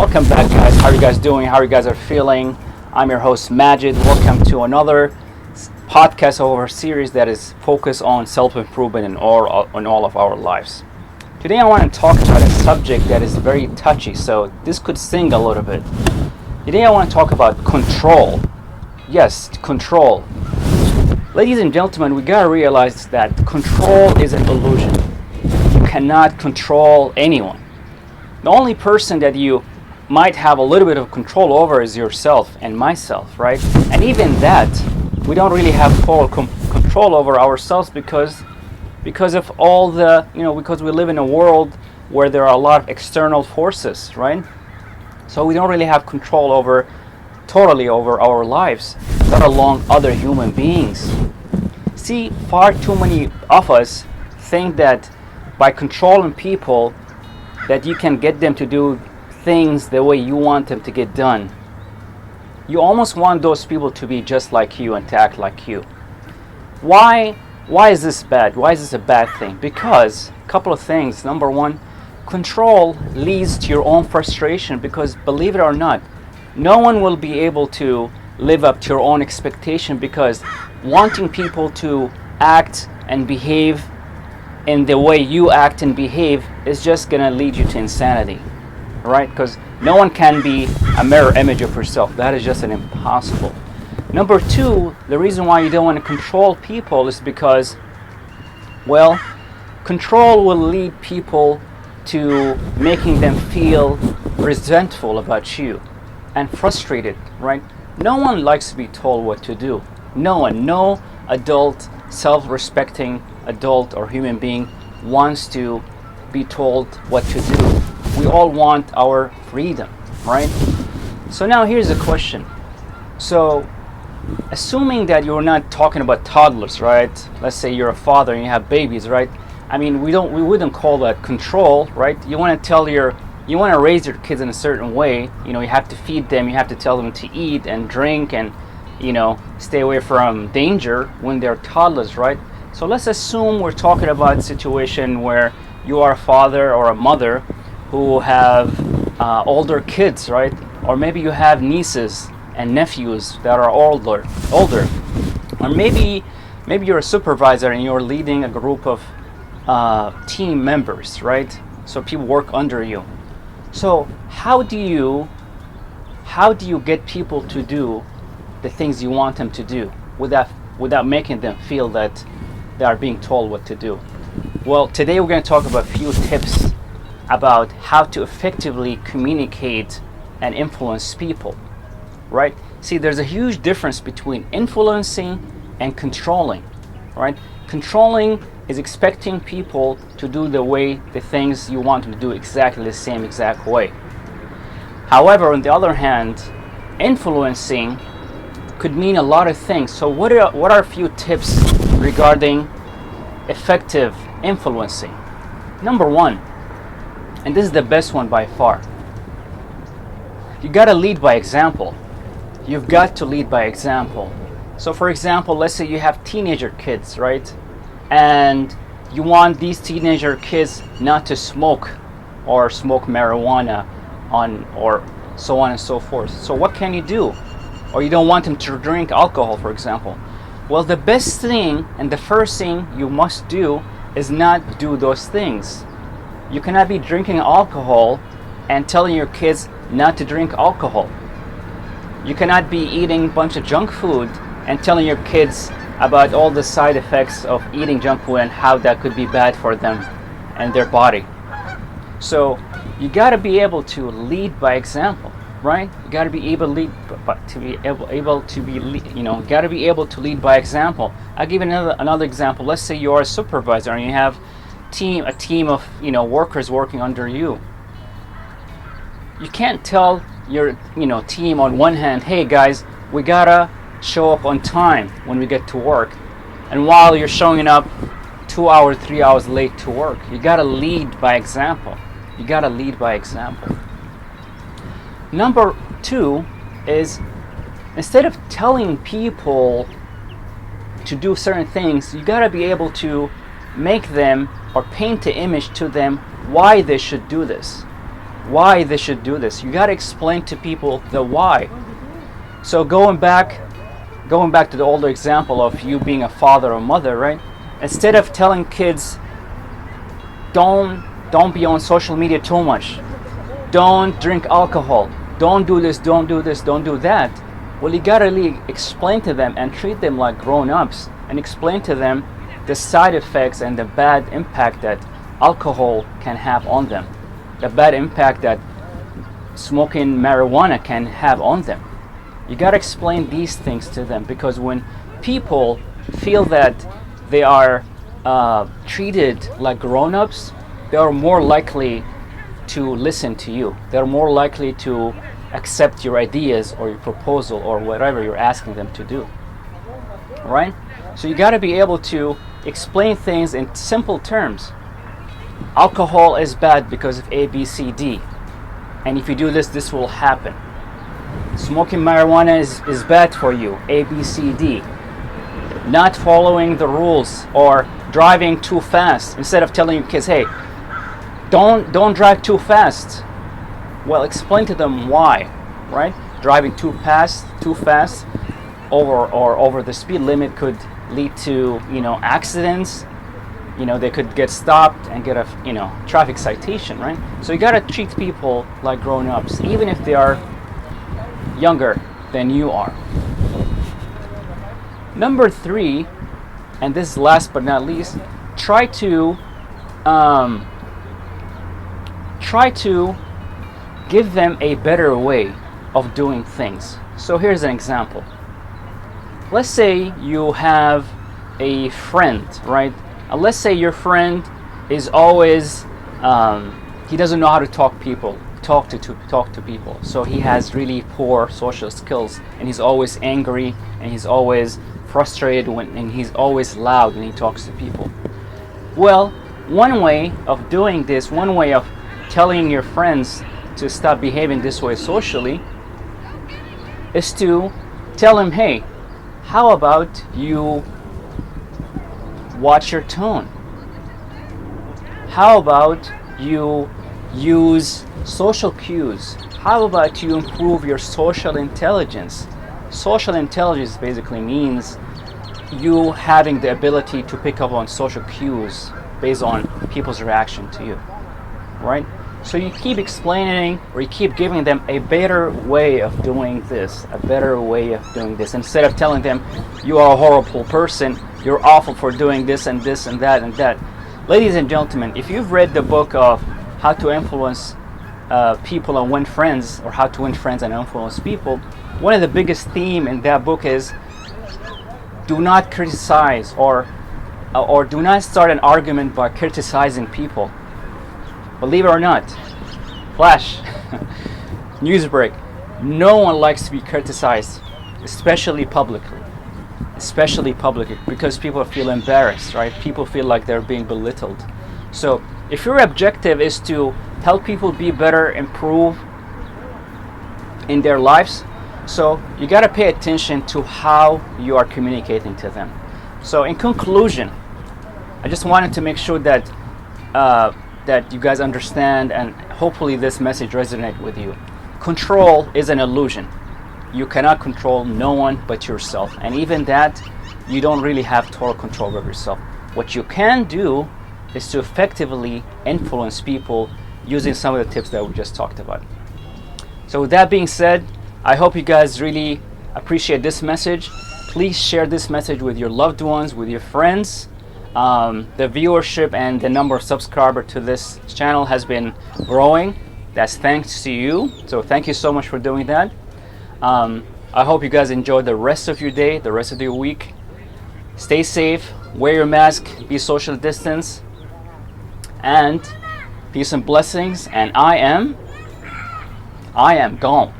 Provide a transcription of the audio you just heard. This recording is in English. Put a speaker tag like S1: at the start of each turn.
S1: Welcome back, guys. How are you guys doing? How you guys are feeling? I'm your host, Majid. Welcome to another podcast of our series that is focused on self-improvement on all of our lives. Today I want to talk about a subject that is very touchy, so this could sting a little bit. Today I want to talk about control. Yes, control. Ladies and gentlemen, we gotta realize that control is an illusion. You cannot control anyone. The only person that you might have a little bit of control over is yourself and myself, right? And even that, we don't really have full control over ourselves because of all the, because we live in a world where there are a lot of external forces, right? So we don't really have control totally over our lives, let alone other human beings. See, far too many of us think that by controlling people, that you can get them to do things the way you want them to get done. You almost want those people to be just like you and to act like you. Why is this bad? Why is this a bad thing? Because a couple of things. Number one, control leads to your own frustration because, believe it or not, no one will be able to live up to your own expectation because wanting people to act and behave in the way you act and behave is just going to lead you to insanity. Right? Because no one can be a mirror image of yourself. That is just an impossible. Number two, the reason why you don't want to control people is because, well, control will lead people to making them feel resentful about you and frustrated, right? No one likes to be told what to do. No one, no adult, self-respecting adult or human being wants to be told what to do. We all want our freedom, right? So now here's a question. So assuming that you're not talking about toddlers, right? Let's say you're a father and you have babies, right? I mean, we wouldn't call that control, right? You want to raise your kids in a certain way. You have to feed them, you have to tell them to eat and drink and, stay away from danger when they're toddlers, right? So let's assume we're talking about a situation where you are a father or a mother who have older kids, right? Or maybe you have nieces and nephews that are older. Or maybe you're a supervisor and you're leading a group of team members, right? So people work under you. So how do you get people to do the things you want them to do without making them feel that they are being told what to do? Well, today we're going to talk about a few tips about how to effectively communicate and influence people, right? See, there's a huge difference between influencing and controlling, right? Controlling is expecting people to do the things you want them to do exactly the same exact way. However, on the other hand, influencing could mean a lot of things. So what are a few tips regarding effective influencing? Number one, and this is the best one by far, you gotta lead by example. You've got to lead by example. So for example, let's say you have teenager kids, right? And you want these teenager kids not to smoke or smoke marijuana or so on and so forth. So what can you do? Or you don't want them to drink alcohol, for example. Well, the best thing and the first thing you must do is not do those things. You cannot be drinking alcohol and telling your kids not to drink alcohol. You cannot be eating a bunch of junk food and telling your kids about all the side effects of eating junk food and how that could be bad for them and their body. So you got to be able to lead by example, right? You got to be able to lead by example. I'll give you another example. Let's say you are a supervisor and you have a team of workers working under you. You can't tell your team on one hand, hey guys, we gotta show up on time when we get to work, and while you're showing up 2 hours 3 hours late to work. You gotta lead by example. Number two is, instead of telling people to do certain things, you gotta be able to make them or paint the image to them why they should do this. why they should do this. You got to explain to people the why. So going back to the older example of you being a father or mother, right? Instead of telling kids, don't be on social media too much, don't drink alcohol, don't do this, don't do this, don't do that. Well, you gotta really explain to them and treat them like grown-ups, and explain to them the side effects and the bad impact that alcohol can have on them, the bad impact that smoking marijuana can have on them. You gotta explain these things to them, because when people feel that they are treated like grown-ups, they are more likely to listen to you. They're more likely to accept your ideas or your proposal or whatever you're asking them to do. Right? So you got to be able to explain things in simple terms. Alcohol is bad because of A, B, C, D. And if you do this, this will happen. Smoking marijuana is bad for you. A, B, C, D. Not following the rules or driving too fast. Instead of telling your kids, hey, don't drive too fast. Well, explain to them why, right? Driving too fast over the speed limit could lead to, accidents. They could get stopped and get a, traffic citation, right? So you gotta treat people like grown-ups, even if they are younger than you are. Number 3, and this is last but not least, try to give them a better way of doing things. So here's an example. Let's say you have a friend, right? Let's say your friend is always he doesn't know how to talk to people. So he has really poor social skills, and he's always angry, and he's always frustrated and he's always loud when he talks to people. Well, one way of doing this, one way of telling your friends to stop behaving this way socially, is to tell him, hey, how about you watch your tone? How about you use social cues? How about you improve your social intelligence? Social intelligence basically means you having the ability to pick up on social cues based on people's reaction to you, right? So you keep explaining, or you keep giving them a better way of doing this, instead of telling them, you are a horrible person, you're awful for doing this and this and that and that. Ladies and gentlemen, if you've read the book of How to Influence People and Win Friends, or How to Win Friends and Influence People, one of the biggest themes in that book is do not criticize or do not start an argument by criticizing people. Believe it or not, flash, news break, no one likes to be criticized, especially publicly, because people feel embarrassed, right? People feel like they're being belittled. So if your objective is to help people be better, improve in their lives, so you got to pay attention to how you are communicating to them. So in conclusion, I just wanted to make sure that that you guys understand, and hopefully this message resonates with you. Control is an illusion. You cannot control no one but yourself, and even that, you don't really have total control over yourself. What you can do is to effectively influence people using some of the tips that we just talked about. So with that being said, I hope you guys really appreciate this message. Please share this message with your loved ones, with your friends. The viewership and the number of subscribers to this channel has been growing. That's thanks to you. So thank you so much for doing that. I hope you guys enjoy the rest of your day, the rest of your week. Stay safe, wear your mask, be social distance, and peace and blessings. And I am gone.